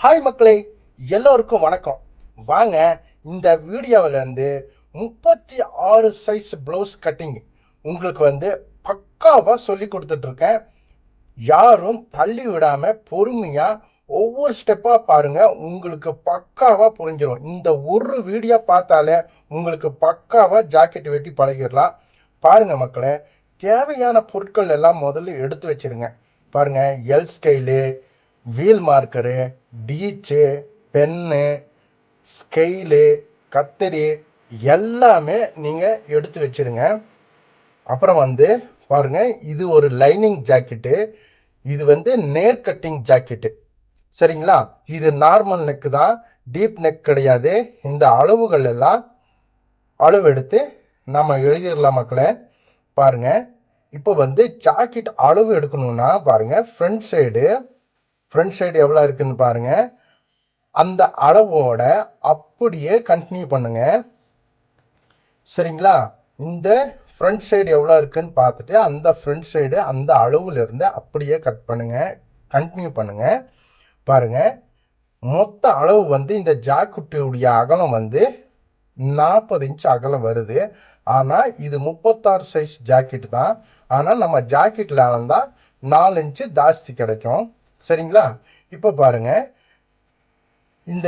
Hi மக்களே, எல்லோருக்கும் வணக்கம். வாங்க இந்த வீடியோவில் 36 சைஸ் ப்ளவுஸ் கட்டிங் உங்களுக்கு பக்காவாக சொல்லி கொடுத்துட்ருக்கேன். யாரும் தள்ளி விடாமல் பொறுமையாக ஒவ்வொரு ஸ்டெப்பாக பாருங்கள். உங்களுக்கு பக்காவாக புரிஞ்சிடும். இந்த ஒரு வீடியோ பார்த்தாலே உங்களுக்கு பக்காவாக ஜாக்கெட் வெட்டி பழகிடலாம். பாருங்கள் மக்களே, தேவையான பொருட்கள் எல்லாம் முதல்ல எடுத்து வச்சிருங்க. பாருங்கள், எல் ஸ்கைலு, வீல் மார்க்கரு, டீச்சு, பென்னு, ஸ்கெயிலு, கத்தரி எல்லாமே நீங்கள் எடுத்து வச்சிருங்க. அப்புறம் பாருங்க, இது ஒரு லைனிங் ஜாக்கெட்டு. இது நேர் கட்டிங் ஜாக்கெட்டு. சரிங்களா? இது நார்மல் நெக்கு தான், டீப் நெக் கிடையாது. இந்த அளவுகள் எல்லாம் அளவு எடுத்து நம்ம எழுதிடலாம் மக்களே. பாருங்க, இப்போ ஜாக்கெட் அளவு எடுக்கணும்னா பாருங்க, ஃப்ரண்ட் சைடு எவ்வளோ இருக்குன்னு பாருங்க. அந்த அளவோட அப்படியே கண்டினியூ பண்ணுங்க. சரிங்களா? இந்த ஃப்ரண்ட் சைடு எவ்வளோ இருக்குன்னு பார்த்துட்டு அந்த ஃப்ரண்ட் சைடு அந்த அளவுல இருந்து அப்படியே கட் பண்ணுங்க, கண்டினியூ பண்ணுங்க. பாருங்க, மொத்த அளவு இந்த ஜாக்கெட்டுடைய அகலம் 40 இன்ச் அகலம் வருது. ஆனால் இது 36 சைஸ் ஜாக்கெட் தான். ஆனால் நம்ம ஜாக்கெட்டில் அளந்தால் 4 இன்ச்சு ஜாஸ்தி கிடைக்கும். சரிங்களா? இப்போ பாருங்க, இந்த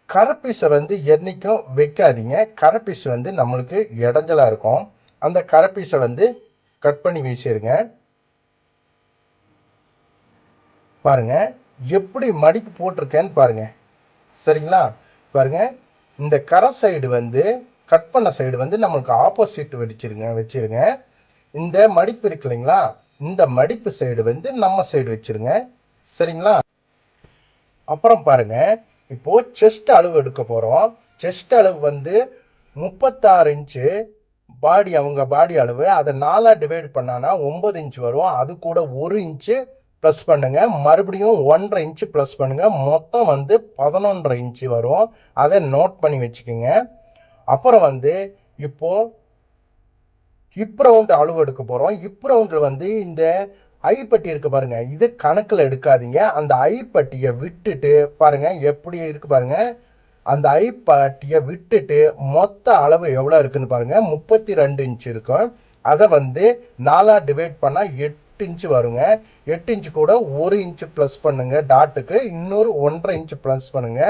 கரப்பீஸை என்னைக்கும் வைக்காதீங்க. கரப்பீஸ் நம்மளுக்கு இடைஞ்சலாக இருக்கும். அந்த கரப்பீஸை கட் பண்ணி வீசிடுங்க. பாருங்க, எப்படி மடிப்பு போட்டிருக்கேன்னு பாருங்க. சரிங்களா? பாருங்க, இந்த கரை சைடு கட் பண்ண சைடு நம்மளுக்கு ஆப்போசிட் வச்சிருங்க. இந்த மடிப்பு இருக்கு இல்லைங்களா, இந்த மடிப்பு சைடு நம்ம சைடு வச்சிருங்க. சரிங்களா? அப்புறம் பாருங்க, இப்போ செஸ்ட் அளவு எடுக்க போகிறோம். செஸ்ட் அளவு 36 இன்ச்சு அவங்க பாடி அளவு. அதை 4 டிவைட் பண்ணானா 9 இன்ச்சு வரும். அது கூட 1 இன்ச்சு ப்ளஸ் பண்ணுங்க. மறுபடியும் 1.5 இன்ச்சு ப்ளஸ் பண்ணுங்க. மொத்தம் 11.5 இன்ச்சு வரும். அதை நோட் பண்ணி வச்சுக்கோங்க. அப்புறம் இப்போ ஹிப் ரவுண்ட் அளவு எடுக்க போகிறோம். ஹிப் ரவுண்டில் இந்த ஐப்பட்டி இருக்கு பாருங்க, இது கணக்கில் எடுக்காதீங்க. அந்த ஐப்பட்டியை விட்டுட்டு பாருங்க எப்படி இருக்கு பாருங்க. அந்த ஐப்பட்டியை விட்டுட்டு மொத்த அளவு எவ்வளோ இருக்குன்னு பாருங்க. 32 இன்ச்சு இருக்கும். அதை 4 டிவைட் பண்ணால் 8 இன்ச்சு வருங்க. 8 இன்ச்சு கூட 1 இன்ச்சு ப்ளஸ் பண்ணுங்க. டாட்டுக்கு இன்னொரு 1.5 இன்ச்சு ப்ளஸ் பண்ணுங்க.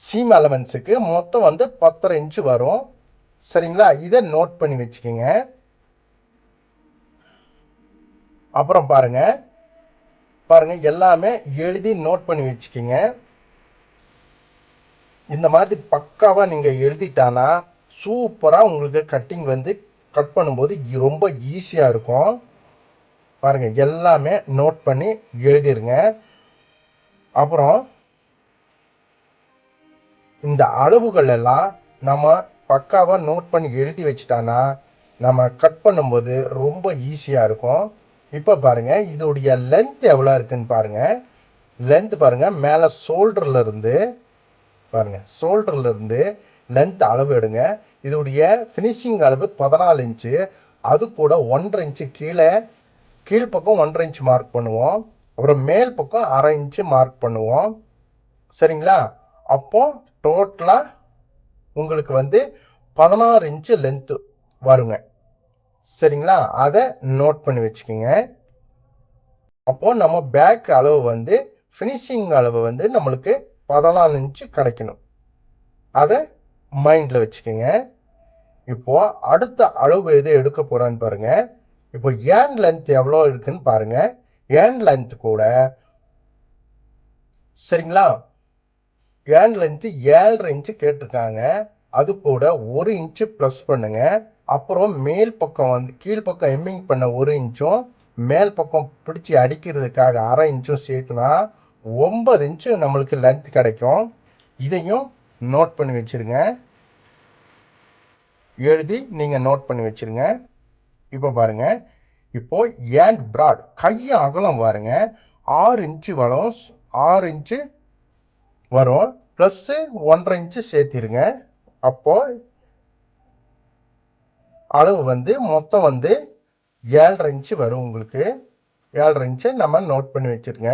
சீம் அலவன்ஸுக்கு மொத்தம் 10.5 இன்ச்சு வரும். சரிங்களா? இதை நோட் பண்ணி வச்சுக்கோங்க. அப்புறம் பாருங்க, எல்லாமே எழுதி நோட் பண்ணி வச்சுக்கோங்க. இந்த மாதிரி பக்காவா நீங்க எழுதிட்டானா சூப்பரா உங்களுக்கு கட்டிங் கட் பண்ணும்போது ரொம்ப ஈஸியா இருக்கும். பாருங்க, எல்லாமே நோட் பண்ணி எழுதிருங்க. அப்புறம் இந்த அளவுகள் எல்லாம் நம்ம பக்காவா நோட் பண்ணி எழுதி வச்சுட்டானா நம்ம கட் பண்ணும்போது ரொம்ப ஈஸியா இருக்கும். இப்போ பாருங்க, இதோடைய லென்த் எவ்வளோ இருக்குன்னு பாருங்க. லென்த் பாருங்க, மேலே ஷோல்டர்ல இருந்து லென்த் அளவு எடுங்க. இதோடைய ஃபினிஷிங் அளவு 14 இன்ச்சு. அது கூட 1.5 இன்ச்சு கீழ்ப்பக்கம் 1.5 இன்ச்சு மார்க் பண்ணுவோம். அப்புறம் மேல் பக்கம் 1/2 இன்ச்சு மார்க் பண்ணுவோம். சரிங்களா? அப்போ டோட்டலாக உங்களுக்கு 16 இன்ச்சு லென்த்து வருங்க. சரிங்களா? அதை நோட் பண்ணி வச்சுக்கோங்க. அப்போ நம்ம பேக் அளவு ஃபினிஷிங் அளவு நம்மளுக்கு 14 இன்ச்சு கிடைக்கணும். அதை மைண்டில் வச்சுக்கோங்க. இப்போ அடுத்த அளவு எது எடுக்க போறான்னு பாருங்க. இப்போ ஏன் லென்த் எவ்வளோ இருக்குன்னு பாருங்க. ஏன் லென்த் கூட சரிங்களா, ஏன் லென்த் 7.5 இன்ச்சு கேட்டிருக்காங்க. அது கூட 1 இன்ச்சு ப்ளஸ் பண்ணுங்க. அப்புறம் மேல் பக்கம் கீழ்ப்பக்கம் எம்மிங் பண்ண 1 இன்ச்சும் மேல் பக்கம் பிடிச்சி அடிக்கிறதுக்காக 1/2 இன்ச்சும் சேர்த்துனா 9 இன்ச்சு நம்மளுக்கு லென்த் கிடைக்கும். இதையும் நோட் பண்ணி வச்சிருங்க. எழுதி நீங்கள் நோட் பண்ணி வச்சிருங்க. இப்போ பாருங்க, இப்போ ஏண்ட் பிராட் கையை அகலம் பாருங்க 6 இன்ச்சு வரும். 6 இன்ச்சு வரும் ப்ளஸ் 1.5 இன்ச்சு சேர்த்திருங்க. அப்போ அளவு மொத்தம் 7.5 இன்ச்சு வரும் உங்களுக்கு. 7.5 இன்ச்சு நம்ம நோட் பண்ணி வச்சிருங்க.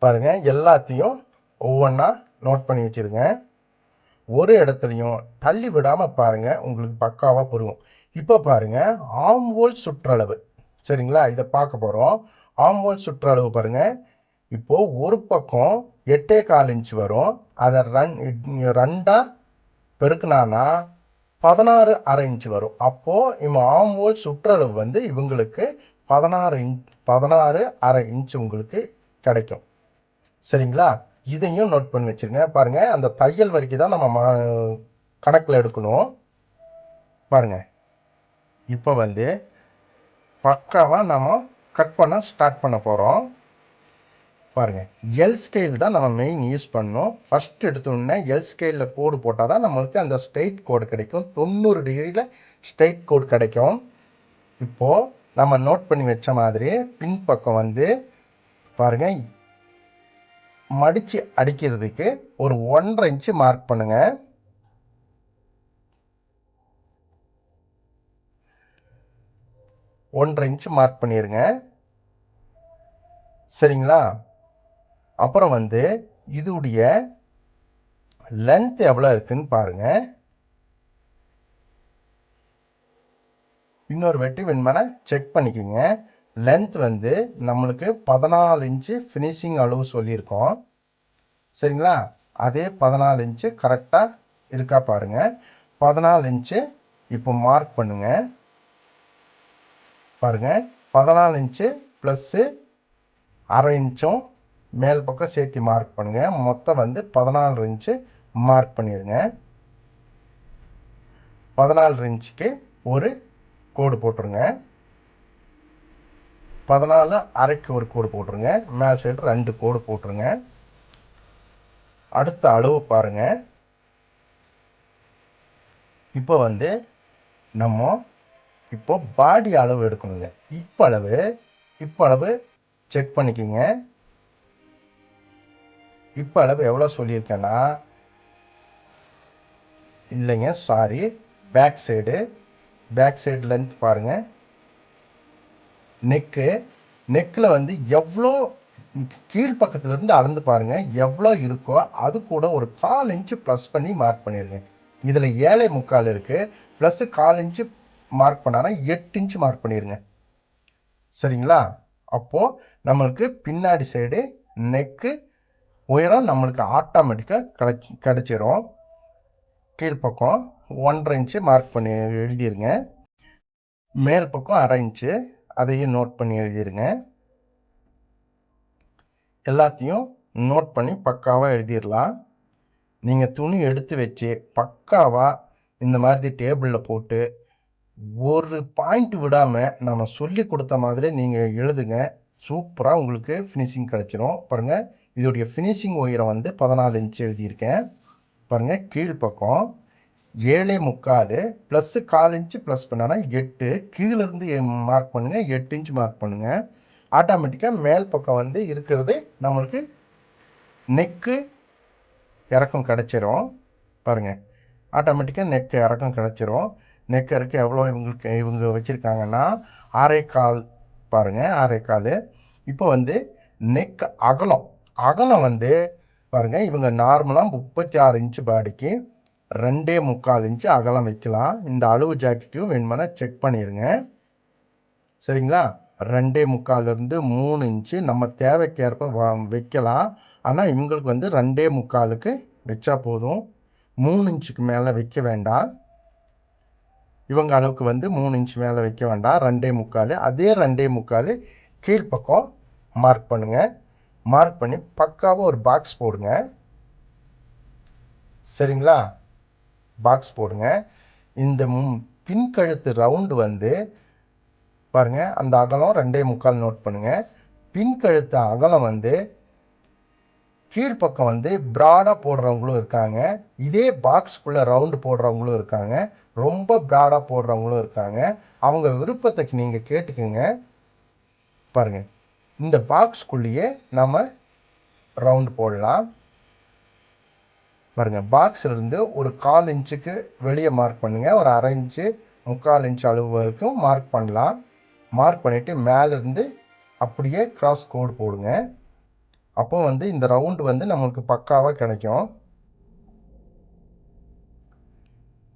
பாருங்க, எல்லாத்தையும் ஒவ்வொன்றா நோட் பண்ணி வச்சிருங்க. ஒரு இடத்துலையும் தள்ளி விடாமல் பாருங்க, உங்களுக்கு பக்காவாக புரியும். இப்போ பாருங்க, ஆம்ஹோல் சுற்றளவு. சரிங்களா, இதை பார்க்க போகிறோம். ஆம்ஹோல் சுற்றளவு பாருங்க. இப்போ ஒரு பக்கம் 8.25 இன்ச் வரும். அதை ரெண்டா பெருக்குனானா 16.5 இன்ச் வரும். அப்போ இவங்க ஆம்ஹோல் சுற்றளவு வந்து இவங்களுக்கு 16.5 இன்ச் உங்களுக்கு கிடைக்கும். சரிங்களா, இதையும் நோட் பண்ணி வச்சிருங்க. பாருங்க, அந்த தையல் வரைக்கும் தான் நம்ம கணக்கில் எடுக்கணும். பாருங்க, இப்போ வந்து பக்காவாக நம்ம கட் பண்ண ஸ்டார்ட் பண்ண போகிறோம். பாருங்க, எல் ஸ்கேல் தான் நம்ம மெயின் யூஸ் பண்ணணும். ஃபர்ஸ்ட் எடுத்தோடனே எல் ஸ்கேலில் கோடு போட்டால் தான் நம்மளுக்கு அந்த ஸ்ட்ரெயிட் கோடு கிடைக்கும். 90 டிகிரியில் ஸ்ட்ரெயிட் கோடு கிடைக்கும். இப்போது நம்ம நோட் பண்ணி வச்ச மாதிரி பின்பக்கம் வந்து பாருங்க, மடித்து அடிக்கிறதுக்கு ஒரு 1.5 இன்ச்சு மார்க் பண்ணுங்க. ஒன்றரை இன்ச்சு மார்க் பண்ணிடுங்க. சரிங்களா, அப்புறம் வந்து இதுடைய லென்த் எவ்வளோ இருக்குன்னு பாருங்க. இன்னொரு வெட்டி வேணுமானா செக் பண்ணிக்கோங்க. லென்த் வந்து நம்மளுக்கு 14 இன்ச்சு ஃபினிஷிங் அளவு சொல்லியிருக்கோம். சரிங்களா, அதே 14 இன்ச்சு கரெக்டாக இருக்கா பாருங்க. 14 இன்ச்சு இப்போ மார்க் பண்ணுங்க. பாருங்க, 14 இன்ச்சு ப்ளஸ்ஸு 1/2 இன்ச்சும் மேல் பக்கம் சேர்த்து மார்க் பண்ணுங்க. மொத்தம் வந்து 14 இன்ச்சு மார்க் பண்ணிடுங்க. 14 இன்ச்சுக்கு ஒரு கோடு போட்டுருங்க. 14.5க்கு ஒரு கோடு போட்டுருங்க. மேல் சைடு 2 கோடு போட்டுருங்க. அடுத்த அளவு பாருங்க. இப்போ வந்து நம்ம இப்போ பாடி அளவு எடுக்கணுங்க. இப்போ அளவு செக் பண்ணிக்கோங்க. இப்போ அளவு எவ்வளோ சொல்லியிருக்கேன்னா, இல்லைங்க சாரி, பேக் சைடு லென்த் பாருங்க. நெக்கில் வந்து எவ்வளோ கீழ்ப்பக்கத்துலேருந்து அளந்து பாருங்க, எவ்வளோ இருக்கோ அது கூட ஒரு 1/4 இன்ச்சு ப்ளஸ் பண்ணி மார்க் பண்ணிடுங்க. இதில் 7.25 இருக்குது, ப்ளஸ்ஸு 1/4 இன்ச்சு மார்க் பண்ணானா 8 இன்ச்சு மார்க் பண்ணிடுங்க. சரிங்களா, அப்போது நம்மளுக்கு பின்னாடி சைடு நெக்கு உயரம் நம்மளுக்கு ஆட்டோமேட்டிக்காக கிடச்சிரும். கீழ்ப்பக்கம் 1.5 இன்ச்சு மார்க் பண்ணி எழுதிருங்க. மேல் பக்கம் 1/2 இன்ச்சு, அதையும் நோட் பண்ணி எழுதிருங்க. எல்லாத்தையும் நோட் பண்ணி பக்காவாக எழுதிடலாம். நீங்கள் துணி எடுத்து வச்சு பக்காவாக இந்த மாதிரி டேபிளில் போட்டு ஒரு பாயிண்ட் விடாமல் நம்ம சொல்லி கொடுத்த மாதிரி நீங்கள் எழுதுங்க. சூப்பராக உங்களுக்கு ஃபினிஷிங் கிடச்சிரும். பாருங்கள், இதோடைய ஃபினிஷிங் உயரம் வந்து 14 இன்ச்சு எழுதியிருக்கேன். பாருங்கள், கீழ்ப்பக்கம் 7.25 ப்ளஸ்ஸு 1/4 இன்ச்சு ப்ளஸ் பண்ணால் 8, கீழேருந்து மார்க் பண்ணுங்கள், 8 இன்ச்சு மார்க் பண்ணுங்கள். ஆட்டோமேட்டிக்காக மேல் பக்கம் வந்து இருக்கிறது நம்மளுக்கு நெக்கு இறக்கம் கிடச்சிரும். பாருங்கள், ஆட்டோமேட்டிக்காக நெக்கு இறக்கம் கிடச்சிரும். நெக் இறக்கம் எவ்வளோ இவங்க வச்சுருக்காங்கன்னா 6.25 பாருங்கள், 6.25. இப்போ வந்து நெக் அகலம் வந்து பாருங்கள், இவங்க நார்மலாக 36 இன்ச்சு பாடிக்கு 2.25 இன்ச்சு அகலம் வைக்கலாம். இந்த அளவு ஜாக்கெட்டையும் வேணுமானா செக் பண்ணிடுங்க. சரிங்களா, 2.25லேருந்து 3 இன்ச்சு நம்ம தேவைக்கேற்ப வைக்கலாம். ஆனால் இவங்களுக்கு வந்து 2.25க்கு வச்சா போதும், 3 இன்ச்சுக்கு மேலே வைக்க வேண்டாம். இவங்க அளவுக்கு வந்து 3 இன்ச்சு மேலே வைக்க வேண்டாம். 2.25, அதே 2.25 கீழ்ப்பக்கம் மார்க் பண்ணுங்கள். மார்க் பண்ணி பக்காவாக ஒரு பாக்ஸ் போடுங்க. சரிங்களா, பாக்ஸ் போடுங்க. இந்த பின்கழுத்து ரவுண்டு வந்து பாருங்கள், அந்த அகலம் 2.25 நோட் பண்ணுங்கள். பின்கழுத்து அகலம் வந்து கீழ்ப்பக்கம் வந்து ப்ராடாக போடுறவங்களும் இருக்காங்க, இதே பாக்ஸ்க்குள்ளே ரவுண்டு போடுறவங்களும் இருக்காங்க, ரொம்ப ப்ராடாக போடுறவங்களும் இருக்காங்க. அவங்க விருப்பத்துக்கு நீங்கள் கேட்டுக்குங்க. பாருங்கள், இந்த பாக்ஸ்க்குள்ளேயே நம்ம ரவுண்டு போடலாம். பாருங்கள், பாக்ஸ்லேருந்து ஒரு 1/4 இன்ச்சுக்கு வெளியே மார்க் பண்ணுங்கள். ஒரு 1/2 இன்ச்சு 3/4 இன்ச்சு அளவு வரைக்கும் மார்க் பண்ணலாம். மார்க் பண்ணிவிட்டு மேலேருந்து அப்படியே கிராஸ் கோடு போடுங்க. அப்போ வந்து இந்த ரவுண்டு வந்து நம்மளுக்கு பக்காவாக கிடைக்கும்.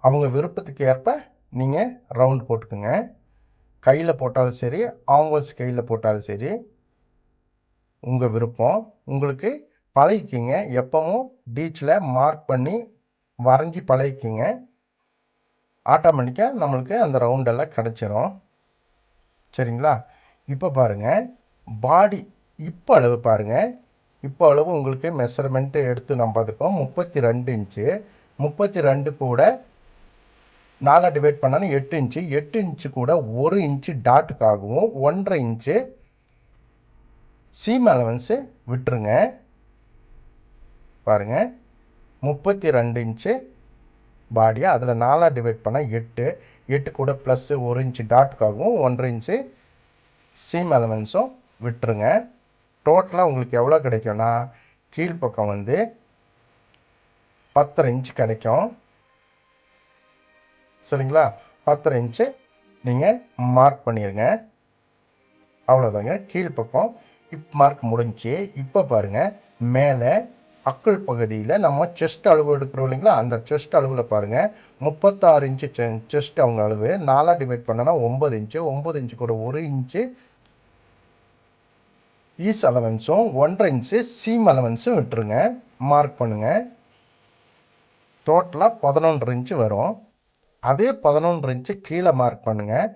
அவங்க விருப்பத்துக்கு ஏற்ப நீங்கள் ரவுண்ட் போட்டுக்குங்க. கையில் போட்டாலும் சரி, ஆங்கோல்ஸ் கையில் போட்டாலும் சரி, உங்கள் விருப்பம். உங்களுக்கு பழகிக்கிங்க. எப்பவும் டீச்சில் மார்க் பண்ணி வரைஞ்சி பழகிக்கிங்க. ஆட்டோமேட்டிக்காக நம்மளுக்கு அந்த ரவுண்டெல்லாம் கிடச்சிரும். சரிங்களா? இப்போ பாருங்கள், பாடி இப்போ அளவு பாருங்கள். இப்போ அளவு உங்களுக்கு மெஷர்மெண்ட்டு எடுத்து நம்ம பார்த்துக்கோம். 32 இன்ச்சு. 32 கூட 4 டிவைட் பண்ணாலும் 8 இன்ச்சு. 8 இன்ச்சு கூட 1 இன்ச்சு டாட்டுக்காகவும் 1.5 இன்ச்சு சீம் அலவன்ஸு விட்டுருங்க. பாருங்கள், 32 இன்ச்சு பாடியை அதில் 4 டிவைட் பண்ணால் 8. 8 கூட ப்ளஸ்ஸு 1 இன்ச்சு டாட்டுக்காகவும் 1.5 இன்ச்சு சீம் அலவன்ஸும் விட்டுருங்க. டோட்டலாக உங்களுக்கு எவ்வளோ கிடைக்கும்னா, கீழ்ப்பக்கம் வந்து 10.5 இன்ச்சு கிடைக்கும். சரிங்களா? 10.5 இன்ச்சு நீங்கள் மார்க் பண்ணிடுங்க. அவ்வளோதாங்க. கீழ்ப்பக்கம் மார்க் முடிஞ்சு. இப்போ பாருங்கள், மேலே அக்குள் பகுதியில் நம்ம செஸ்ட் அளவு எடுக்கிறோம் இல்லைங்களா, அந்த செஸ்ட் அளவில் பாருங்கள் 36 இன்ச்சு செஸ்ட் அவங்க அளவு 4 டிவைட் பண்ணனா 9 இன்ச்சு. 9 இன்ச்சு கூட 1 இன்ச்சு ஈஸ் அலவன்ஸும் 1.5 இன்ச்சு சீம் அலவன்ஸும் விட்டுருங்க. மார்க் பண்ணுங்கள். டோட்டலாக 11 இன்ச்சு வரும். அதே 11 இன்ச்சு கீழே மார்க் பண்ணுங்கள்.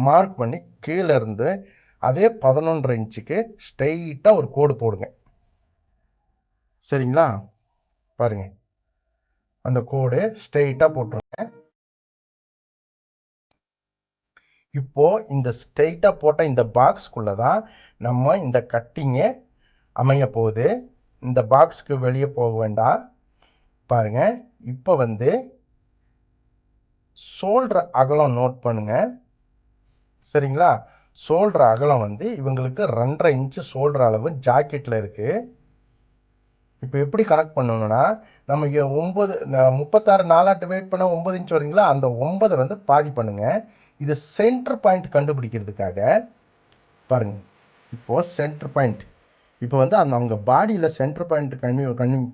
மார்க் பண்ணி கீழே இருந்து அதே 11 இன்ச்சுக்கு ஸ்ட்ரெயிட்டாக ஒரு கோடு போடுங்க. சரிங்களா? பாருங்க, அந்த கோடு ஸ்ட்ரெயிட்டாக போட்டுருங்க. இப்போ இந்த ஸ்ட்ரெயிட்டாக போட்ட இந்த பாக்ஸ்க்குள்ளே தான் நம்ம இந்த கட்டிங்கை அமைய போகுது. இந்த பாக்ஸுக்கு வெளியே போக வேண்டாம். பாருங்க, இப்போ வந்து ஷோல்டர் அகலம் நோட் பண்ணுங்க. சரிங்களா? ஷோல்டர் அகலம் வந்து இவங்களுக்கு 2.5 இன்ச்சு ஷோல்டர் அளவு ஜாக்கெட்டில் இருக்குது. இப்போ எப்படி கனெக்ட் பண்ணணும்னா, நம்ம 36 4 டிவைட் பண்ண 9 இன்ச் வருதுங்களா, அந்த 9 வந்து பாதி பண்ணுங்க. இது சென்டர் பாயிண்ட் கண்டுபிடிக்கிறதுக்காக பாருங்க. இப்போது சென்டர் பாயிண்ட் இப்போ வந்து அவங்க பாடியில் சென்டர் பாயிண்ட்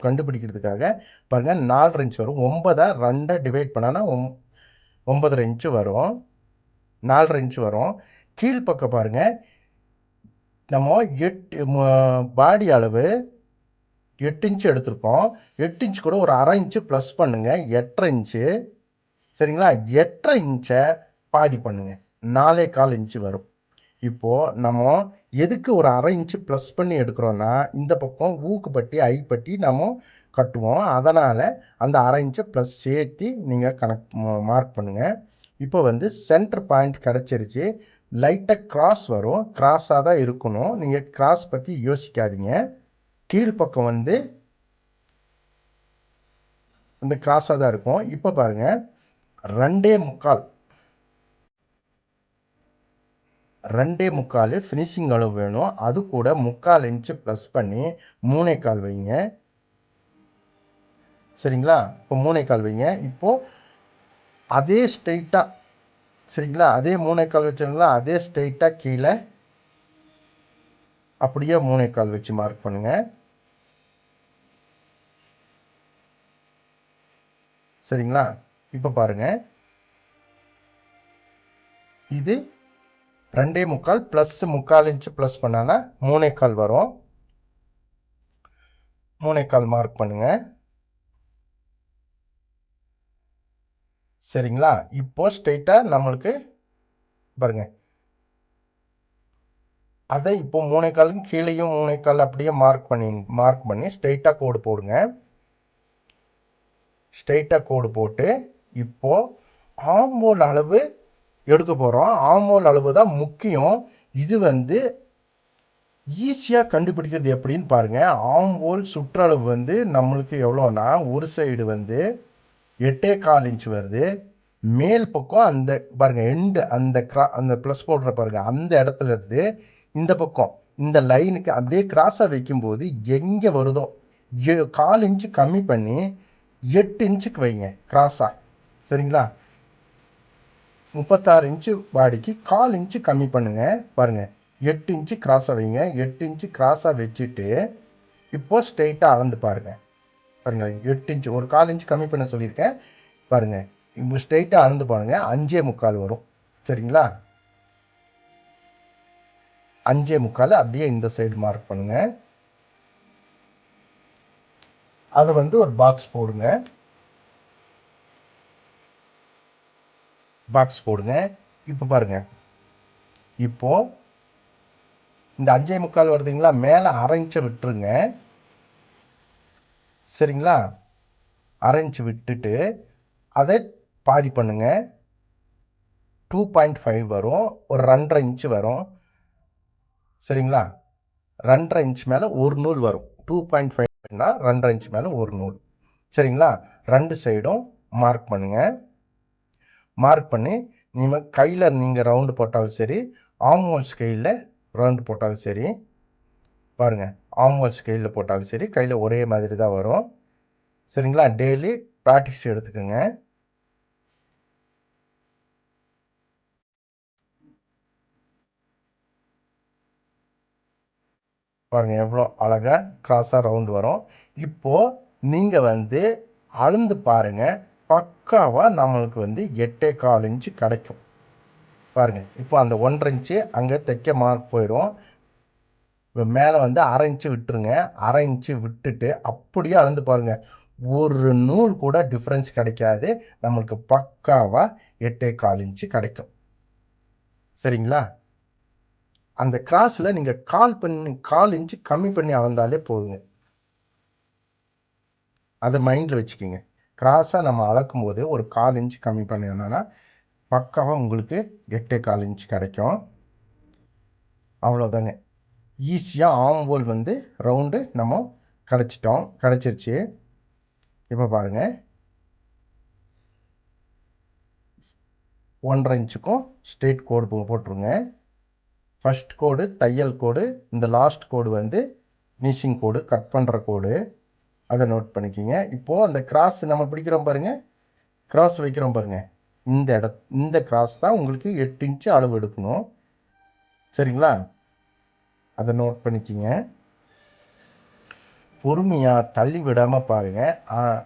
கண்டுபிடிக்கிறதுக்காக பாருங்கள், 4 இன்ச் வரும். 9 2 டிவைட் பண்ணால் 9.5 இன்ச்சு வரும். 4 இன்ச்சு வரும். கீழ்ப்பக்கம் பாருங்கள், நம்ம பாடி அளவு 8 இன்ச்சு எடுத்திருக்கோம். 8 இன்ச்சு கூட ஒரு 1/2 இன்ச்சு ப்ளஸ் பண்ணுங்கள், 8.5 இன்ச்சு. சரிங்களா? 8.5 இன்ச்சை பாதி பண்ணுங்கள், 4.25 இன்ச்சு வரும். இப்போது நம்ம எதுக்கு ஒரு 1/2 இன்ச்சு ப்ளஸ் பண்ணி எடுக்கிறோன்னா, இந்த பக்கம் ஊக்குப்பட்டி ஐப்பட்டி நம்ம கட்டுவோம். அதனால் அந்த 1/2 இன்ச்சை ப்ளஸ் சேர்த்து நீங்கள் மார்க் பண்ணுங்கள். இப்போ வந்து சென்டர் பாயிண்ட் கிடச்சிருச்சு. லைட்டாக கிராஸ் வரும். கிராஸாக தான் இருக்கணும். நீங்கள் கிராஸ் பற்றி யோசிக்காதீங்க. கீழ்ப்பக்கம் வந்து இந்த கிராஸாக தான் இருக்கும். இப்போ பாருங்கள், 2.25 ஃபினிஷிங் அளவு வேணும். அது கூட 3/4 இன்ச்சு ப்ளஸ் பண்ணி 3.25 வைங்க. சரிங்களா? இப்போ 3.25 வைங்க. இப்போது அதே ஸ்ட்ரெயிட்டாக, சரிங்களா, அதே 3.25 வச்சுருங்களா, அதே ஸ்ட்ரெயிட்டாக கீழே அப்படியே 3.25 வச்சு மார்க் பண்ணுங்கள். சரிங்களா? இப்போ பாருங்கள், இது 2.25 ப்ளஸ் 3/4 இன்ச்சு ப்ளஸ் பண்ணானா 3.25 வரும். 3.25 மார்க் பண்ணுங்கள். சரிங்களா? இப்போ ஸ்ட்ரெயிட்டாக நம்மளுக்கு பாருங்கள், அதை இப்போ 3.25 கீழேயும் 3.25 அப்படியே மார்க் பண்ணி ஸ்ட்ரெயிட்டாக கோடு போடுங்க. ஸ்ட்ரெயிட்டாக கோடு போட்டு இப்போது ஆம்போல் அளவு எடுக்க போகிறோம். ஆம்போல் அளவு தான் முக்கியம். இது வந்து ஈஸியாக கண்டுபிடிக்கிறது எப்படின்னு பாருங்கள். ஆம்போல் சுற்றளவு வந்து நம்மளுக்கு எவ்வளோனா, ஒரு சைடு வந்து 8.25 இன்ச் வருது. மேல் பக்கம் அந்த பாருங்கள் எண்டு அந்த ப்ளஸ் போடுற பாருங்கள், அந்த இடத்துல இருந்து இந்த பக்கம் இந்த லைனுக்கு அப்படியே கிராஸாக வைக்கும்போது எங்கே வருதோ 1/4 இன்ச்சு கம்மி பண்ணி 8 இன்ச்சுக்கு வைங்க கிராஸாக. சரிங்களா? 36 இன்ச்சு பாடிக்கு 1/4 இன்ச்சு கம்மி பண்ணுங்கள். பாருங்கள், 8 இன்ச்சு கிராஸாக வைங்க. 8 இன்ச்சு கிராஸாக வச்சுட்டு இப்போ ஸ்ட்ரெயிட்டாக அளந்து பாருங்கள். பாருங்கள் 8 இன்ச்சு, ஒரு 1/4 இன்ச்சு கம்மி பண்ண சொல்லியிருக்கேன். பாருங்கள் இப்போ ஸ்ட்ரெயிட்டாக அளந்து பாருங்கள், 5.25 வரும். சரிங்களா? 5.25 அப்படியே இந்த சைடு மார்க் பண்ணுங்கள். அதை வந்து ஒரு பாக்ஸ் போடுங்க. பாக்ஸ் போடுங்க. இப்போ பாருங்க, இப்போ இந்த 5.25 வருதுங்களா, மேலே 1/2 இன்ச்சை விட்டுருங்க. சரிங்களா? 1/2 இன்ச்சு விட்டுட்டு அதை பாதி பண்ணுங்க. 2.5 வரும், ஒரு 2.5 இன்ச்சு வரும். சரிங்களா? 2.5 இன்ச் மேலே ஒரு நூல் வரும். 2.5னா 2.5 இன்ச் மேலே ஒரு நூல். சரிங்களா? 2 சைடும் மார்க் பண்ணுங்க. மார்க் பண்ணி நீங்கள் கையில் நீங்கள் ரவுண்டு போட்டாலும் சரி, ஆம்ஹோல் ஸ்கெயிலில் ரவுண்டு போட்டாலும் சரி, பாருங்கள் ஆம்ஹோல் ஸ்கெயிலில் போட்டாலும் சரி, கையில் ஒரே மாதிரி தான் வரும். சரிங்களா? டெய்லி ப்ராக்டிஸ் எடுத்துக்கோங்க. பாருங்கள் எவ்வளோ அழகாக கிராஸாக ரவுண்டு வரும். இப்போது நீங்கள் வந்து அளந்து பாருங்கள், பக்காவாக நம்மளுக்கு வந்து 8.25 இன்ச்சு கிடைக்கும். பாருங்கள் இப்போ அந்த 1.5 இன்ச்சு அங்கே தைக்க மார்க் போயிடும். இப்போ மேலே வந்து 1/2 இன்ச்சு விட்டுருங்க. 1/2 இன்ச்சு விட்டுட்டு அப்படியே அளந்து பாருங்கள், ஒரு நூல் கூட டிஃப்ரென்ஸ் கிடைக்காது. நம்மளுக்கு பக்காவாக 8.25 இன்ச்சு கிடைக்கும். சரிங்களா? அந்த கிராஸில் நீங்கள் 1/4 இன்ச்சு கம்மி பண்ணி அளந்தாலே போதுங்க. அதை மைண்டில் வச்சுக்கிங்க. கிராஸாக நம்ம அளக்கும் போது ஒரு 1/4 இன்ச்சு கம்மி பண்ணினோன்னா பக்காவாக உங்களுக்கு 8.25 இன்ச்சு கிடைக்கும். அவ்வளோதாங்க. ஈஸியாக ஆம்ஹோல் வந்து ரவுண்டு நம்ம கிடச்சிருச்சு. இப்போ பாருங்கள், 1.5 இன்ச்சுக்கும் ஸ்ட்ரெயிட் கோடு போட்டுருங்க. ஃபஸ்ட் கோடு தையல் கோடு, இந்த லாஸ்ட் கோடு வந்து ஃபினிஷிங் கோடு, கட் பண்ணுற கோடு. அதை நோட் பண்ணிக்கிங்க. இப்போது அந்த கிராஸ் நம்ம பிடிக்கிறோம் பாருங்கள், கிராஸ் வைக்கிறோம் பாருங்கள், இந்த கிராஸ் தான் உங்களுக்கு 8 இன்ச்சு அளவு எடுக்கணும். சரிங்களா? அதை நோட் பண்ணிக்கிங்க. பொறுமையாக தள்ளி விடாமல் பாருங்கள்.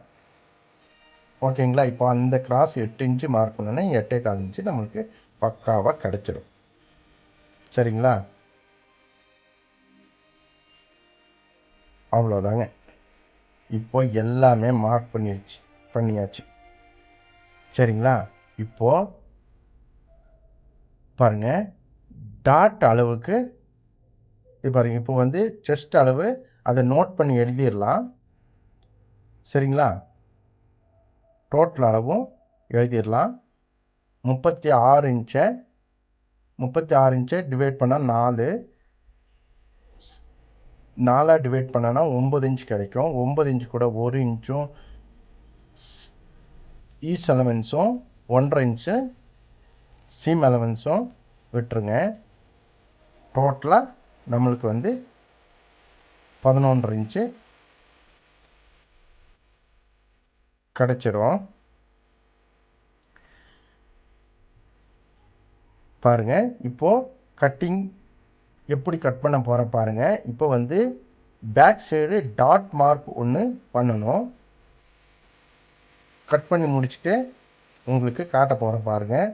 ஓகேங்களா? இப்போ அந்த கிராஸ் 8 இன்ச்சு மார்க் பண்ணோன்னா 8.25 இன்ச்சு நம்மளுக்கு பக்காவாக கிடச்சிடும். சரிங்களா? அவ்வளோதாங்க. இப்போ எல்லாமே மார்க் பண்ணியாச்சு. சரிங்களா? இப்போது பாருங்கள், டாட் அளவுக்கு இது பாருங்கள். இப்போ வந்து செஸ்ட் அளவு அதை நோட் பண்ணி எழுதிடலாம். சரிங்களா? டோட்டல் அளவும் எழுதிடலாம். 36 இன்ச்சை டிவைட் பண்ணால் 4 டிவைட் பண்ணால் 9 இன்ச் கிடைக்கும். 9 இன்ச் கூட 1 இன்ச்சும் ஈஸ் அலவன்ஸும் 1.5 இன்ச்சு சீம் அலவன்ஸும் விட்டுருங்க. டோட்டலாக நம்மளுக்கு வந்து 11.5 இன்ச்சு கிடச்சிரும். பாருங்கள், இப்போது கட்டிங் எப்படி கட் பண்ண போகிற பாருங்கள். இப்போ வந்து பேக் சைடு டாட் மார்க் ஒன்று பண்ணணும். கட் பண்ணி முடிச்சுட்டு உங்களுக்கு காட்ட போகிறேன் பாருங்கள்.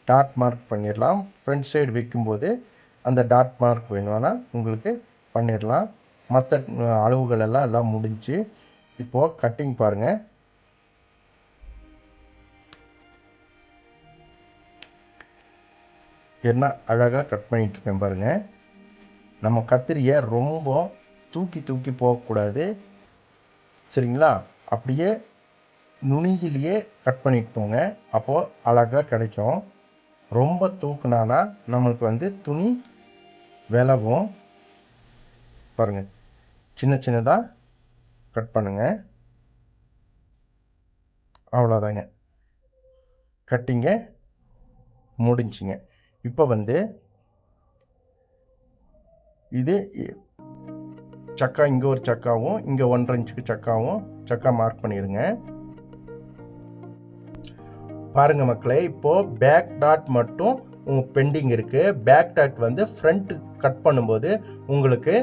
டாட் மார்க் பண்ணிடலாம். ஃப்ரண்ட் சைடு வைக்கும்போது அந்த டாட் மார்க் வேணும்னா உங்களுக்கு பண்ணிடலாம். மற்ற அளவுகள் எல்லாம் முடிஞ்சு. இப்போது கட்டிங் பாருங்கள். என்ன அழகாக கட் பண்ணிகிட்ருக்கேன் பாருங்கள். நம்ம கத்திரியை ரொம்ப தூக்கி போகக்கூடாது. சரிங்களா? அப்படியே நுனியிலேயே கட் பண்ணிட்டு போங்க, அப்போது அழகாக கிடைக்கும். ரொம்ப தூக்குனானா நம்மளுக்கு வந்து துணி விலகும். பாருங்கள், சின்னதாக கட் பண்ணுங்கள். அவ்வளோதாங்க, கட்டிங்க முடிஞ்சுங்க. இப்போ வந்து இது சக்கா, இங்கே ஒரு சக்காவும் இங்கே 1.5 இன்ச்சுக்கு சக்கா மார்க் பண்ணிடுங்க. பாருங்க மக்களே, இப்போது பேக் டாட் மட்டும் பெண்டிங் இருக்குது. பேக் டாட் வந்து ஃப்ரண்ட் கட் பண்ணும்போது உங்களுக்கு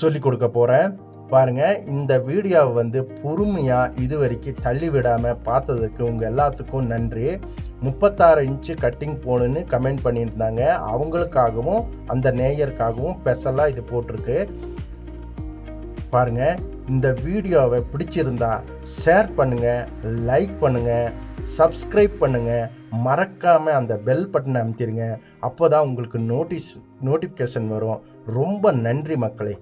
சொல்லி கொடுக்க போகிறேன். பாருங்க, இந்த வீடியோவை வந்து பொறுமையாக இது வரைக்கும் தள்ளி விடாமல் பார்த்ததுக்கு உங்கள் எல்லாத்துக்கும் நன்றி. 36 இன்ச்சு கட்டிங் போகணுன்னு கமெண்ட் பண்ணியிருந்தாங்க. அவங்களுக்காகவும் அந்த நேயருக்காகவும் ஸ்பெஷலாக இது போட்டிருக்கு. பாருங்க, இந்த வீடியோவை பிடிச்சிருந்தா ஷேர் பண்ணுங்கள், லைக் பண்ணுங்கள், சப்ஸ்கிரைப் பண்ணுங்கள், மறக்காமல் அந்த பெல் பட்டனை அமுத்திடுங்க. அப்போ தான் உங்களுக்கு நோட்டிஃபிகேஷன் வரும். ரொம்ப நன்றி மக்களே.